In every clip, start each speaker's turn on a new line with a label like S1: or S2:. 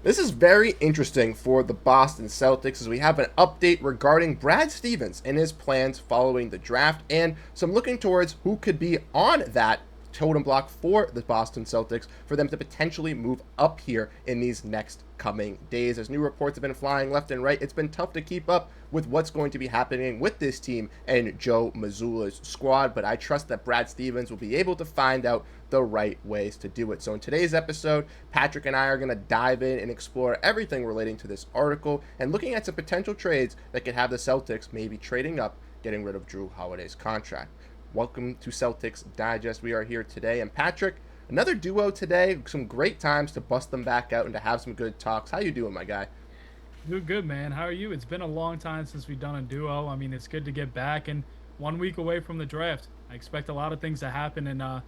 S1: This is very interesting for the Boston Celtics as we have an update regarding Brad Stevens and his plans following the draft and some looking towards who could be on that totem block for the Boston Celtics for them to potentially move up here in these next coming days. As new reports have been flying left and right, it's been tough to keep up with what's going to be happening with this team and Joe Mazzulla's squad, but I trust that Brad Stevens will be able to find out the right ways to do it. So in today's episode, Patrick and I are going to dive in and explore everything relating to this article and looking at some potential trades that could have the Celtics maybe trading up, getting rid of Jrue Holiday's contract. Welcome to Celtics Digest. We are here today, and Patrick, another duo today. Some great times to bust them back out and to have some good talks. How you doing, my guy?
S2: Doing good, man. How are you? It's been a long time since we've done a duo. I mean, it's good to get back and 1 week away from the draft. I expect a lot of things to happen, and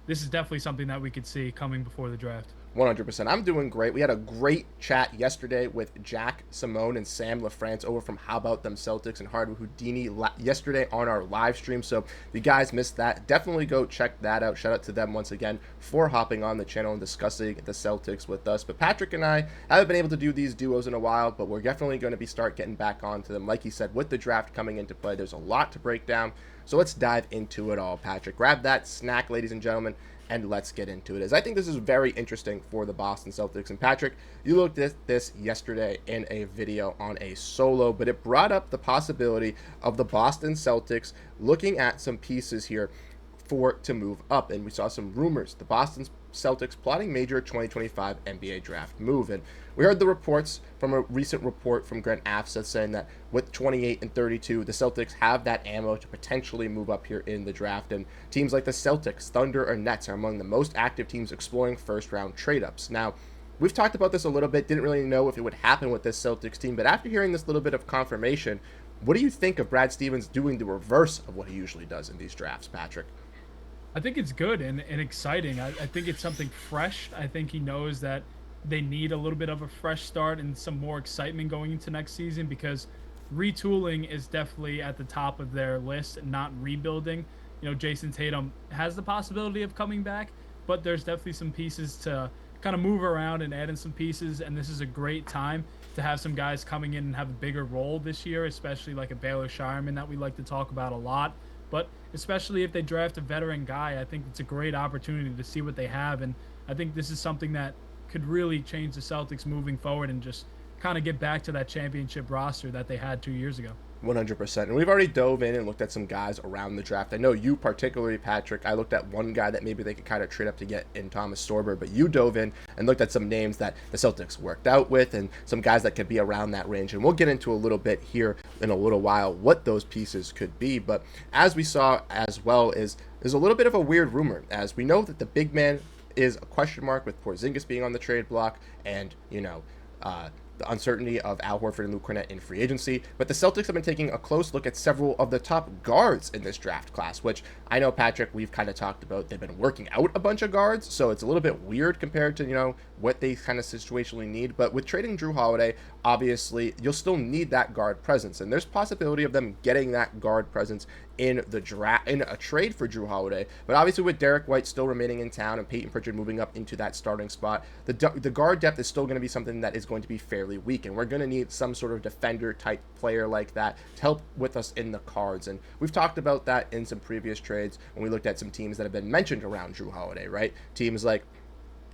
S2: this is definitely something that we could see coming before the draft.
S1: 100%. I'm doing great. We had a great chat yesterday with Jack Simone and Sam LaFrance over from How About Them Celtics and Hardwood Houdini yesterday on our live stream. So if you guys missed that, definitely go check that out. Shout out to them once again for hopping on the channel and discussing the Celtics with us. But Patrick and I haven't been able to do these duos in a while, but we're definitely going to start getting back onto them. Like he said, with the draft coming into play, there's a lot to break down. So let's dive into it all, Patrick. Grab that snack, ladies and gentlemen, and let's get into it. As I think this is very interesting for the Boston Celtics. And Patrick, you looked at this yesterday in a video on a solo, but it brought up the possibility of the Boston Celtics looking at some pieces here to move up. And we saw some rumors. The Boston Celtics plotting major 2025 NBA draft move. And we heard the reports from a recent report from Grant Afseth saying that with 28 and 32, the Celtics have that ammo to potentially move up here in the draft. And teams like the Celtics, Thunder, or Nets are among the most active teams exploring first-round trade-ups. Now, we've talked about this a little bit, didn't really know if it would happen with this Celtics team, but after hearing this little bit of confirmation, what do you think of Brad Stevens doing the reverse of what he usually does in these drafts, Patrick?
S2: I think it's good and exciting. I think it's something fresh. I think he knows that they need a little bit of a fresh start and some more excitement going into next season because retooling is definitely at the top of their list, not rebuilding. You know, Jayson Tatum has the possibility of coming back, but there's definitely some pieces to kind of move around and add in some pieces, and this is a great time to have some guys coming in and have a bigger role this year, especially like a Baylor Shireman that we like to talk about a lot. But especially if they draft a veteran guy, I think it's a great opportunity to see what they have, and I think this is something that could really change the Celtics moving forward and just kind of get back to that championship roster that they had 2 years ago.
S1: 100%. And we've already dove in and looked at some guys around the draft. I know you particularly, Patrick. I looked at one guy that maybe they could kind of trade up to get in Thomas Sorber, but you dove in and looked at some names that the Celtics worked out with and some guys that could be around that range. And we'll get into a little bit here in a little while what those pieces could be. But as we saw as well is there's a little bit of a weird rumor as we know that the big man is a question mark with Porziņģis being on the trade block and, the uncertainty of Al Horford and Luke Kornet in free agency, but the Celtics have been taking a close look at several of the top guards in this draft class, which I know, Patrick, we've kind of talked about. They've been working out a bunch of guards, so it's a little bit weird compared to, what they kind of situationally need. But with trading Jrue Holiday, obviously, you'll still need that guard presence, and there's possibility of them getting that guard presence in the draft, in a trade for Jrue Holiday. But obviously with Derrick White still remaining in town and Peyton Pritchard moving up into that starting spot, the guard depth is still going to be something that is going to be fairly weak, and we're going to need some sort of defender type player like that to help with us in the cards. And we've talked about that in some previous trades when we looked at some teams that have been mentioned around Jrue Holiday, right? Teams like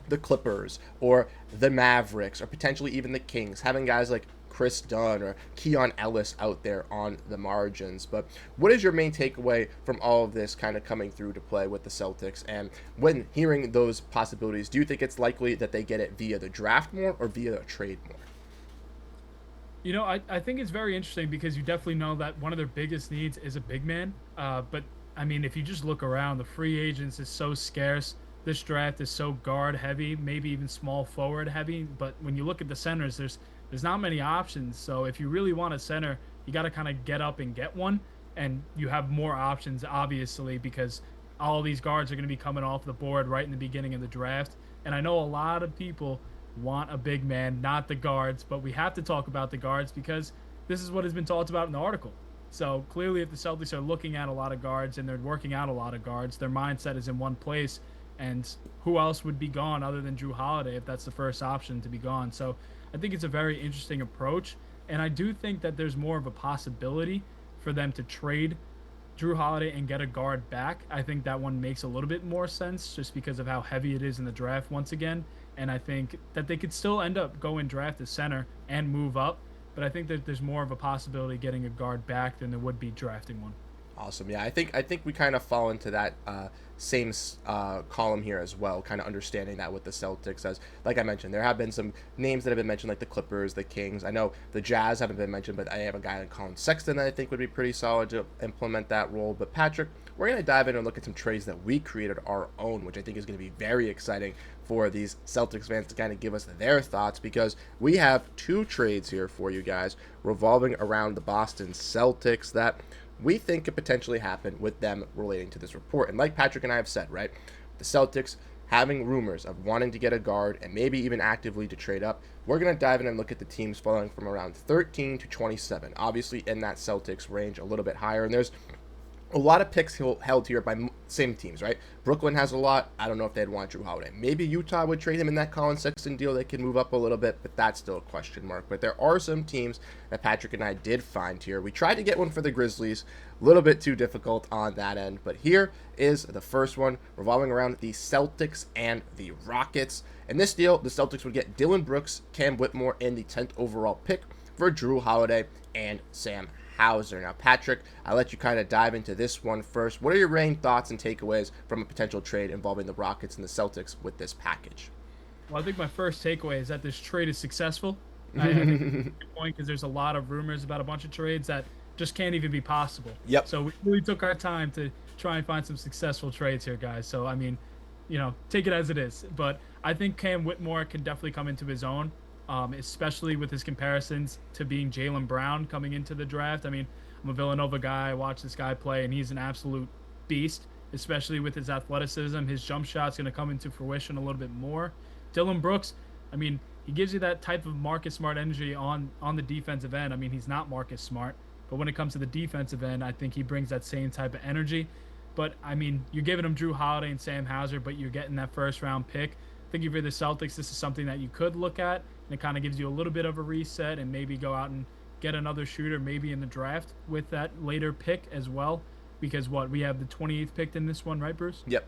S1: the Clippers or the Mavericks or potentially even the Kings, having guys like Chris Dunn or Keon Ellis out there on the margins. But what is your main takeaway from all of this kind of coming through to play with the Celtics? And when hearing those possibilities, do you think it's likely that they get it via the draft more or via a trade more?
S2: I think it's very interesting because you definitely know that one of their biggest needs is a big man. But, I mean, if you just look around, the free agents is so scarce. This draft is so guard heavy, maybe even small forward heavy. But when you look at the centers, there's not many options. So if you really want a center, you got to kind of get up and get one. And you have more options, obviously, because all these guards are going to be coming off the board right in the beginning of the draft. And I know a lot of people want a big man, not the guards. But we have to talk about the guards because this is what has been talked about in the article. So clearly if the Celtics are looking at a lot of guards and they're working out a lot of guards, their mindset is in one place. And who else would be gone other than Jrue Holiday if that's the first option to be gone? So I think it's a very interesting approach. And I do think that there's more of a possibility for them to trade Jrue Holiday and get a guard back. I think that one makes a little bit more sense just because of how heavy it is in the draft once again. And I think that they could still end up going draft a center and move up. But I think that there's more of a possibility of getting a guard back than there would be drafting one.
S1: Awesome. Yeah, I think we kind of fall into that same column here as well, kind of understanding that with the Celtics. As like I mentioned, there have been some names that have been mentioned, like the Clippers, the Kings. I know the Jazz haven't been mentioned, but I have a guy like Colin Sexton that I think would be pretty solid to implement that role. But Patrick, we're going to dive in and look at some trades that we created our own, which I think is going to be very exciting for these Celtics fans to kind of give us their thoughts, because we have 2 trades here for you guys revolving around the Boston Celtics that we think could potentially happen with them relating to this report. And like Patrick and I have said, right, the Celtics having rumors of wanting to get a guard and maybe even actively to trade up, we're going to dive in and look at the teams falling from around 13 to 27. Obviously in that Celtics range, a little bit higher. And there's a lot of picks held here by same teams, right? Brooklyn has a lot. I don't know if they'd want Jrue Holiday. Maybe Utah would trade him in that Colin Sexton deal. They could move up a little bit, but that's still a question mark. But there are some teams that Patrick and I did find here. We tried to get one for the Grizzlies. A little bit too difficult on that end. But here is the first one revolving around the Celtics and the Rockets. In this deal, the Celtics would get Dillon Brooks, Cam Whitmore, and the 10th overall pick for Jrue Holiday and Sam Hauser. Now, Patrick, I'll let you kind of dive into this one first. What are your main thoughts and takeaways from a potential trade involving the Rockets and the Celtics with this package?
S2: Well, I think my first takeaway is that this trade is successful. I think it's a good point because there's a lot of rumors about a bunch of trades that just can't even be possible.
S1: Yep.
S2: So we really took our time to try and find some successful trades here, guys. So, I mean, take it as it is. But I think Cam Whitmore can definitely come into his own. Especially with his comparisons to being Jaylen Brown coming into the draft. I mean, I'm a Villanova guy. I watch this guy play, and he's an absolute beast, especially with his athleticism. His jump shot's going to come into fruition a little bit more. Dillon Brooks, I mean, he gives you that type of Marcus Smart energy on the defensive end. I mean, he's not Marcus Smart, but when it comes to the defensive end, I think he brings that same type of energy. But, I mean, you're giving him Jrue Holiday and Sam Hauser, but you're getting that first-round pick. I think if you're the Celtics, this is something that you could look at. And it kind of gives you a little bit of a reset and maybe go out and get another shooter maybe in the draft with that later pick as well. Because we have the 28th pick in this one, right, Bruce?
S1: Yep.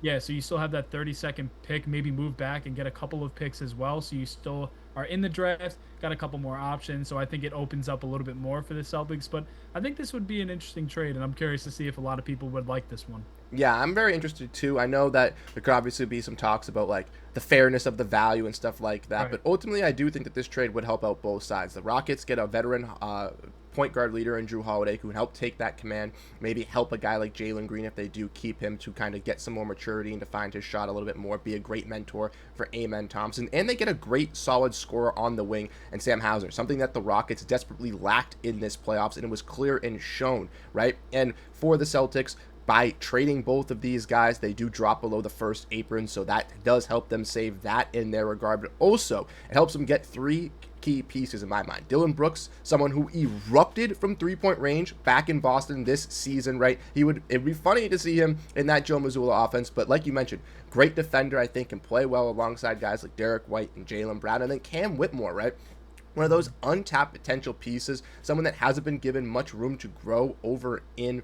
S2: Yeah, so you still have that 32nd pick, maybe move back and get a couple of picks as well. So you still are in the draft, got a couple more options. So I think it opens up a little bit more for the Celtics. But I think this would be an interesting trade, and I'm curious to see if a lot of people would like this one.
S1: Yeah, I'm very interested too. I know that there could obviously be some talks about like the fairness of the value and stuff like that,
S2: Right.
S1: but ultimately I do think that this trade would help out both sides. The Rockets get a veteran point guard leader in Jrue Holiday who can help take that command, maybe help a guy like Jalen Green if they do keep him to kind of get some more maturity and to find his shot a little bit more, be a great mentor for Amen Thompson, and they get a great solid scorer on the wing and Sam Hauser, something that the Rockets desperately lacked in this playoffs, and it was clear and shown, right? And for the Celtics, by trading both of these guys, they do drop below the first apron, so that does help them save that in their regard. But also, it helps them get 3 key pieces in my mind. Dillon Brooks, someone who erupted from three-point range back in Boston this season, right? It'd be funny to see him in that Joe Mazzulla offense, but like you mentioned, great defender, I think, can play well alongside guys like Derrick White and Jaylen Brown, and then Cam Whitmore, right? One of those untapped potential pieces, someone that hasn't been given much room to grow over in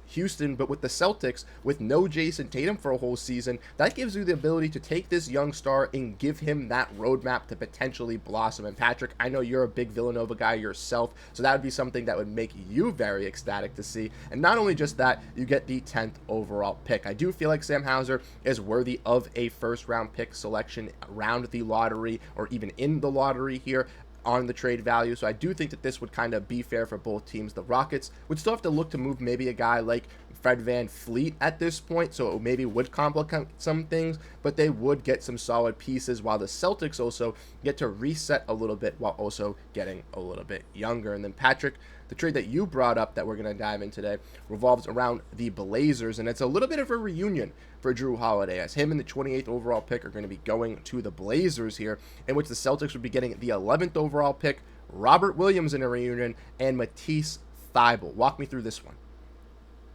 S1: Houston, but with the Celtics, with no Jayson Tatum for a whole season, that gives you the ability to take this young star and give him that roadmap to potentially blossom. And Patrick, I know you're a big Villanova guy yourself, so that would be something that would make you very ecstatic to see. And not only just that, you get the 10th overall pick. I do feel like Sam Hauser is worthy of a first-round pick selection around the lottery or even in the lottery here on the trade value. So I do think that this would kind of be fair for both teams. The Rockets would still have to look to move maybe a guy like Fred VanVleet at this point, so it maybe would complicate some things, but they would get some solid pieces, while the Celtics also get to reset a little bit while also getting a little bit younger. And then Patrick, the trade that you brought up that we're going to dive in today revolves around the Blazers, and it's a little bit of a reunion for Jrue Holiday, as him and the 28th overall pick are going to be going to the Blazers here, in which the Celtics would be getting the 11th overall pick, Robert Williams in a reunion, and Matisse Thybulle. Walk me through this one.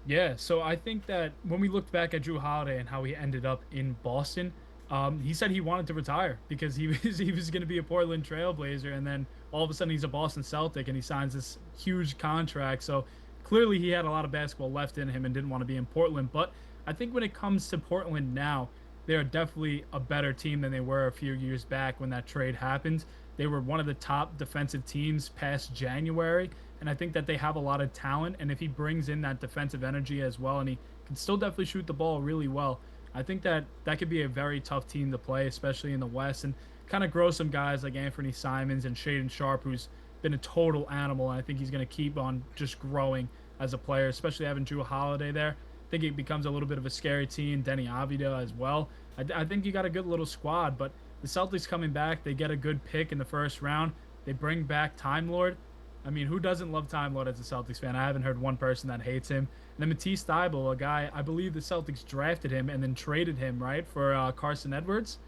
S2: Yeah, so I think that when we looked back at Jrue Holiday and how he ended up in Boston, he said he wanted to retire because he was going to be a Portland Trailblazer, and then all of a sudden he's a Boston Celtic and he signs this huge contract. So clearly he had a lot of basketball left in him and didn't want to be in Portland. But I think when it comes to Portland now, they are definitely a better team than they were a few years back when that trade happened. They were one of the top defensive teams past January, and I think that they have a lot of talent. And if he brings in that defensive energy as well, and he can still definitely shoot the ball really well, I think that that could be a very tough team to play, especially in the West, and kind of grow some guys like Anthony Simons and Shaden Sharp, who's been a total animal. And I think he's going to keep on just growing as a player, especially having Jrue Holiday there. I think it becomes a little bit of a scary team. Denny Avdija as well. I think you got a good little squad, but the Celtics coming back, they get a good pick in the first round. They bring back Time Lord. I mean, who doesn't love Time Lord as a Celtics fan? I haven't heard one person that hates him. And then Matisse Thybulle, a guy, I believe the Celtics drafted him and then traded him, right, for Carson Edwards.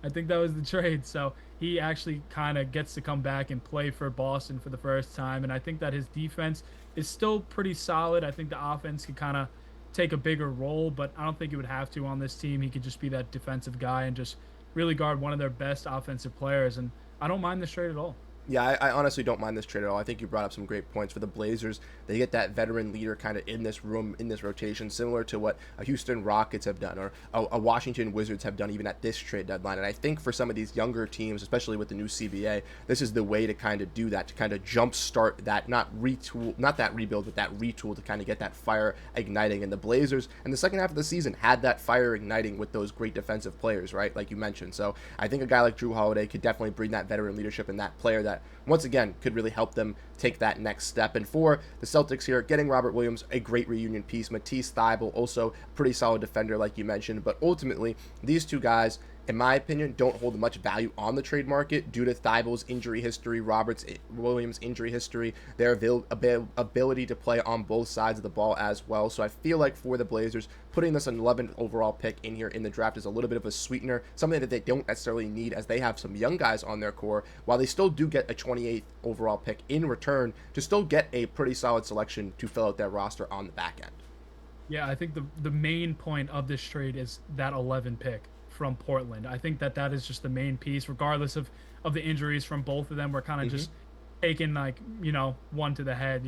S2: I think that was the trade. So he actually kind of gets to come back and play for Boston for the first time. And I think that his defense is still pretty solid. I think the offense could kind of take a bigger role, but I don't think he would have to on this team. He could just be that defensive guy and just really guard one of their best offensive players. And I don't mind this trade at all.
S1: Yeah, I honestly don't mind this trade at all. I think you brought up some great points for the Blazers. They get that veteran leader kind of in this room, in this rotation, similar to what a Houston Rockets have done or a Washington Wizards have done even at this trade deadline. And I think for some of these younger teams, especially with the new CBA, this is the way to kind of do that, to kind of jumpstart that, not that rebuild, but that retool to kind of get that fire igniting. And the Blazers in the second half of the season had that fire igniting with those great defensive players, right, like you mentioned. So I think a guy like Jrue Holiday could definitely bring that veteran leadership and that player that once again could really help them take that next step. And for the Celtics here, getting Robert Williams, a great reunion piece. Matisse Thybulle, also pretty solid defender like you mentioned. But ultimately, these two guys, in my opinion, don't hold much value on the trade market due to Thybulle's injury history, Williams' injury history, their ability to play on both sides of the ball as well. So I feel like for the Blazers, putting this 11th overall pick in here in the draft is a little bit of a sweetener, something that they don't necessarily need as they have some young guys on their core, while they still do get a 28th overall pick in return to still get a pretty solid selection to fill out their roster on the back end.
S2: Yeah, I think the main point of this trade is that 11 pick from Portland. I think that that is just the main piece, regardless of the injuries from both of them. We're kind of just taking like, one to the head,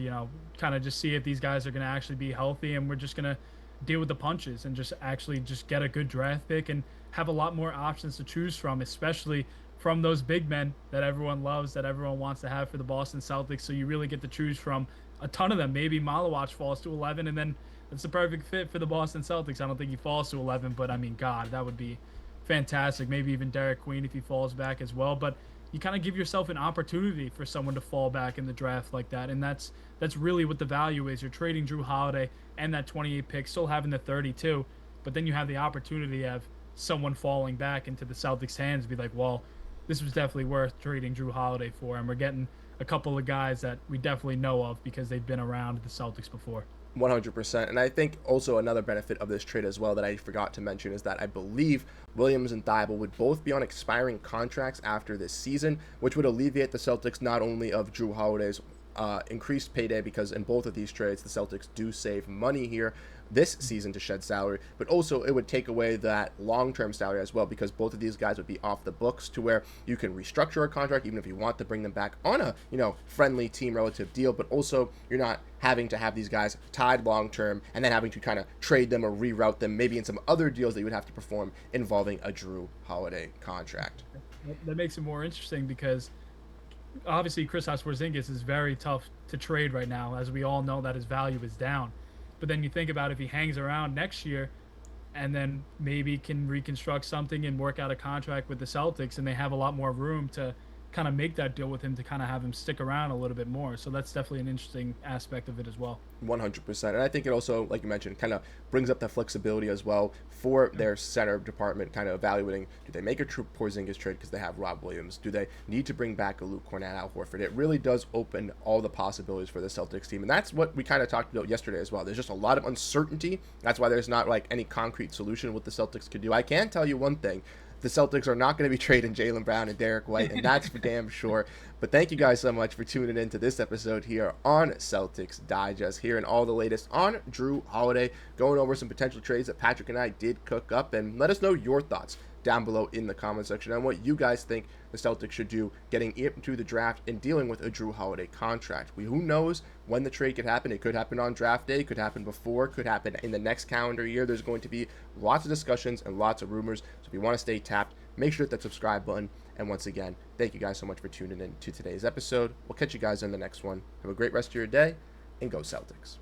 S2: kind of just see if these guys are going to actually be healthy, and we're just going to deal with the punches and just actually just get a good draft pick and have a lot more options to choose from, especially from those big men that everyone loves, that everyone wants to have for the Boston Celtics. So you really get to choose from a ton of them. Maybe Malawach falls to 11, and then it's the perfect fit for the Boston Celtics. I don't think he falls to 11, but I mean, God, that would be fantastic. Maybe even Derek Queen if he falls back as well. But you kind of give yourself an opportunity for someone to fall back in the draft like that, and that's really what the value is. You're trading Jrue Holiday and that 28 pick, still having the 32, but then you have the opportunity of someone falling back into the Celtics' hands, be like, well, this was definitely worth trading Jrue Holiday for, and we're getting a couple of guys that we definitely know of because they've been around the Celtics before.
S1: 100%. And I think also another benefit of this trade as well that I forgot to mention is that I believe Williams and Thybulle would both be on expiring contracts after this season, which would alleviate the Celtics not only of Jrue Holiday's increased payday, because in both of these trades the Celtics do save money here this season to shed salary, but also it would take away that long-term salary as well, because both of these guys would be off the books to where you can restructure a contract even if you want to bring them back on a friendly team relative deal, but also you're not having to have these guys tied long-term and then having to kind of trade them or reroute them maybe in some other deals that you would have to perform involving a Jrue Holiday contract.
S2: That makes it more interesting because obviously Kristaps Porziņģis is very tough to trade right now, as we all know that his value is down. But then you think about if he hangs around next year and then maybe can reconstruct something and work out a contract with the Celtics, and they have a lot more room to kind of make that deal with him to kind of have him stick around a little bit more. So that's definitely an interesting aspect of it as well.
S1: 100%. And I think it also, like you mentioned, kind of brings up the flexibility as well for their center department, kind of evaluating, do they make a true Porzingis trade because they have Rob Williams? Do they need to bring back a Luke Kornet, Al Horford? It really does open all the possibilities for the Celtics team. And that's what we kind of talked about yesterday as well. There's just a lot of uncertainty. That's why there's not like any concrete solution what the Celtics could do. I can tell you one thing. the Celtics are not going to be trading Jaylen Brown and Derrick White, and that's for damn sure. But thank you guys so much for tuning in to this episode here on Celtics Digest, hearing all the latest on Jrue Holiday, going over some potential trades that Patrick and I did cook up, and let us know your thoughts down below in the comment section on what you guys think the Celtics should do getting into the draft and dealing with a Jrue Holiday contract. Who knows when the trade could happen? It could happen on draft day, could happen before, could happen in the next calendar year. There's going to be lots of discussions and lots of rumors, so if you want to stay tapped, make sure to hit that subscribe button. And once again, thank you guys so much for tuning in to today's episode. We'll catch you guys in the next one. Have a great rest of your day, and go Celtics.